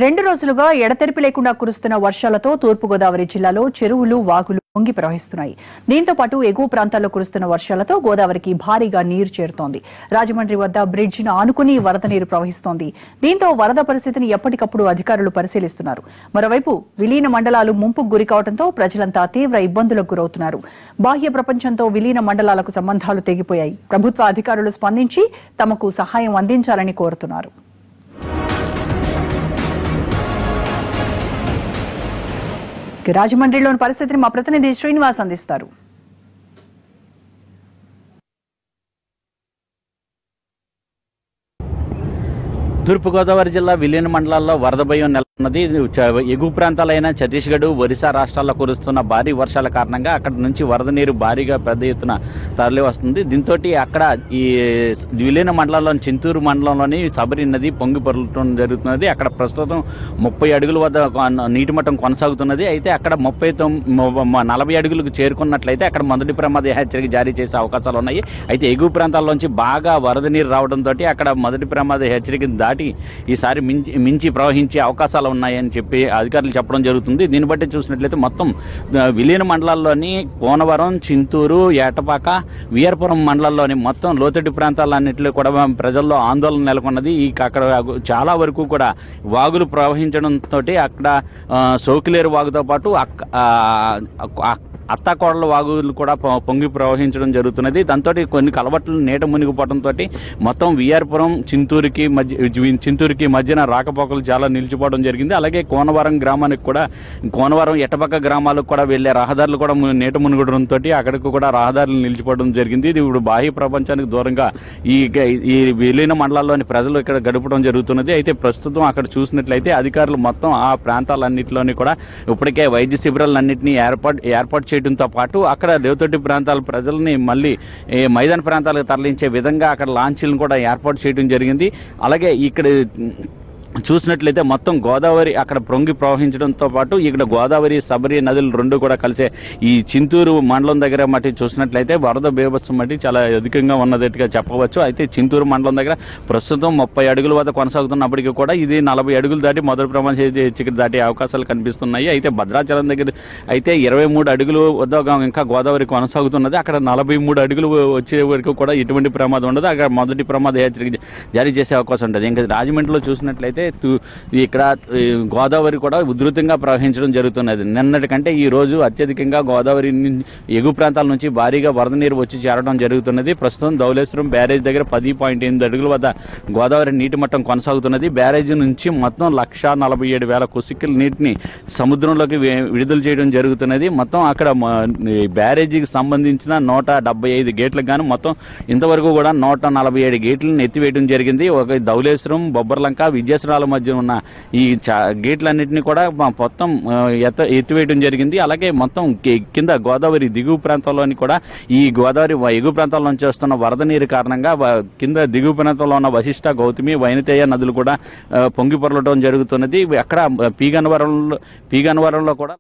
రెండు రోజులుగా ఎడతెరిపి లేకుండా కురుస్తున్న వర్షాలతో తూర్పుగోదావరి జిల్లాలో చెరువులు వాగులు పొంగి ప్రవహిస్తున్నాయి. దీంతో పాటు ఎగువ ప్రాంతాల్లో కురుస్తున్న వర్షాలతో గోదావరికి భారీగా నీరు చేరుతోంది. రాజమండ్రి వద్ద బ్రిడ్జిను ఆనుకుని వరద నీరు ప్రవహిస్తోంది. దీంతో వరద పరిస్థితిని ఎప్పటికప్పుడు అధికారులు పరిశీలిస్తున్నారు. మరోవైపు విలీన మండలాలు ముంపుకు గురికావడంతో ప్రజలంతా తీవ్ర ఇబ్బందులకు గురవుతున్నారు. బాహ్య ప్రపంచంతో విలీన మండలాలకు సంబంధాలు తెగిపోయాయి. ప్రభుత్వ అధికారులు స్పందించి తమకు సహాయం అందించాలని కోరుతున్నారు. రాజమండ్రిలోని పరిస్థితిని మా ప్రతినిధి శ్రీనివాస్ అందిస్తారు. తూర్పుగోదావరి జిల్లా విలీన మండలాల్లో వరద భయం నెలకొన్నది. ఎగువ ప్రాంతాలైన ఛత్తీస్గఢ్, ఒరిస్సా రాష్ట్రాల్లో కురుస్తున్న భారీ వర్షాల కారణంగా అక్కడి నుంచి వరద నీరు భారీగా పెద్ద ఎత్తున తరలి వస్తుంది. దీంతో అక్కడ ఈ విలీన మండలంలోని చింతూరు మండలంలోని సబరి నది పొంగి పొరలటం జరుగుతున్నది. అక్కడ ప్రస్తుతం 30 అడుగుల వద్ద నీటి మట్టం కొనసాగుతున్నది. అయితే అక్కడ 40 అడుగులకు చేరుకున్నట్లయితే అక్కడ మొదటి ప్రమాద హెచ్చరిక జారీ చేసే అవకాశాలు ఉన్నాయి. అయితే ఎగువ ప్రాంతాల్లోంచి బాగా వరద నీరు రావడంతో అక్కడ మొదటి ప్రమాద హెచ్చరికను దాటి ఈసారి మించి ప్రవహించే అవకాశాలు ఉన్నాయని చెప్పి అధికారులు చెప్పడం జరుగుతుంది. దీన్ని బట్టి చూసినట్లయితే మొత్తం విలీన మండలాల్లోని కోనవరం, చింతూరు, ఏటపాక, వియర్పురం మండలాల్లోని మొత్తం లోతట్టు ప్రాంతాలన్నింటిలో కూడా ప్రజల్లో ఆందోళన నెలకొన్నది. అక్కడ చాలా వరకు కూడా వాగులు ప్రవహించడంతో అక్కడ సోకిలేరు వాగుతో పాటు అత్తాకోడల వాగులు కూడా పొంగి ప్రవహించడం జరుగుతున్నది. దాంతో కొన్ని కలవట్లు నీట మునిగిపోవడంతో మొత్తం విఆర్పురం చింతూరుకి మధ్యన రాకపోకలు చాలా నిలిచిపోవడం జరిగింది. అలాగే కోనవరం గ్రామానికి కూడా, కోనవరం ఎటపక్క గ్రామాలకు కూడా వెళ్లే రహదారులు కూడా నీట మునిగడంతో అక్కడికి కూడా రహదారులు నిలిచిపోవడం జరిగింది. ఇది ఇప్పుడు బాహ్య ప్రపంచానికి దూరంగా ఈ విలీన మండలాల్లోని ప్రజలు ఇక్కడ గడపడం జరుగుతున్నది. అయితే ప్రస్తుతం అక్కడ చూసినట్లయితే అధికారులు మొత్తం ఆ ప్రాంతాలన్నింటిలోని కూడా ఇప్పటికే వైద్య శిబిరాలన్నింటినీ ఏర్పాటు చేయడంతో పాటు అక్కడ లోతట్టు ప్రాంతాల ప్రజల్ని మళ్ళీ మైదాన ప్రాంతాలకు తరలించే విధంగా అక్కడ లాంచీలను కూడా ఏర్పాటు చేయడం జరిగింది. అలాగే ఇక్కడ చూసినట్లయితే మొత్తం గోదావరి అక్కడ పొంగి ప్రవహించడంతో పాటు ఇక్కడ గోదావరి, సబరి నదులు రెండు కూడా కలిసే ఈ చింతూరు మండలం దగ్గర మట్టి చూసినట్లయితే వరద బీభత్సం మట్టి చాలా అధికంగా ఉన్నట్టుగా చెప్పవచ్చు. అయితే చింతూరు మండలం దగ్గర ప్రస్తుతం 30 అడుగుల వద్ద కొనసాగుతున్నప్పటికీ కూడా ఇది 40 అడుగులు దాటి మొదటి ప్రమాద హెచ్చరిక దాటే అవకాశాలు కనిపిస్తున్నాయి. అయితే భద్రాచలం దగ్గర అయితే 23 అడుగులు వద్ద ఇంకా గోదావరి కొనసాగుతున్నది. అక్కడ 43 అడుగులు వచ్చే వరకు కూడా ఎటువంటి ప్రమాదం ఉండదు. అక్కడ మొదటి ప్రమాద హెచ్చరిక జారీ చేసే అవకాశం ఉంటుంది. ఇంకా రాజమండ్రిలో చూసినట్లయితే ఇక్కడ గోదావరి కూడా ఉధృతంగా ప్రవహించడం జరుగుతున్నది. నిన్నటి కంటే ఈ రోజు అత్యధికంగా గోదావరి ఎగువ ప్రాంతాల నుంచి భారీగా వరద నీరు వచ్చి చేరడం జరుగుతున్నది. ప్రస్తుతం ధవళేశ్వరం బ్యారేజ్ దగ్గర 10.8 అడుగుల వద్ద గోదావరి నీటి మట్టం కొనసాగుతున్నది. బ్యారేజీ నుంచి మొత్తం 147,000 క్యూసెక్కుల నీటిని సముద్రంలోకి విడుదల చేయడం జరుగుతున్నది. మొత్తం అక్కడ బ్యారేజీకి సంబంధించిన 175 గేట్లకు గాను మొత్తం ఇంతవరకు కూడా 147 గేట్లను ఎత్తివేయడం జరిగింది. ఒక ధవళేశ్వరం, బొబ్బర్లంక, విజయశ్రాల మధ్య ఉన్న ఈ గేట్లన్నింటినీ కూడా మొత్తం ఎత్తివేయడం జరిగింది. అలాగే మొత్తం కింద గోదావరి దిగువ ప్రాంతంలోని కూడా ఈ గోదావరి ఎగువ ప్రాంతాల నుంచి వస్తున్న వరద నీరు కారణంగా కింద దిగువ ప్రాంతంలో ఉన్న వశిష్ట, గౌతమి, వైనతేయ నదులు కూడా పొంగి పొరలడం జరుగుతున్నది. అక్కడ పీగన్నవరంలో కూడా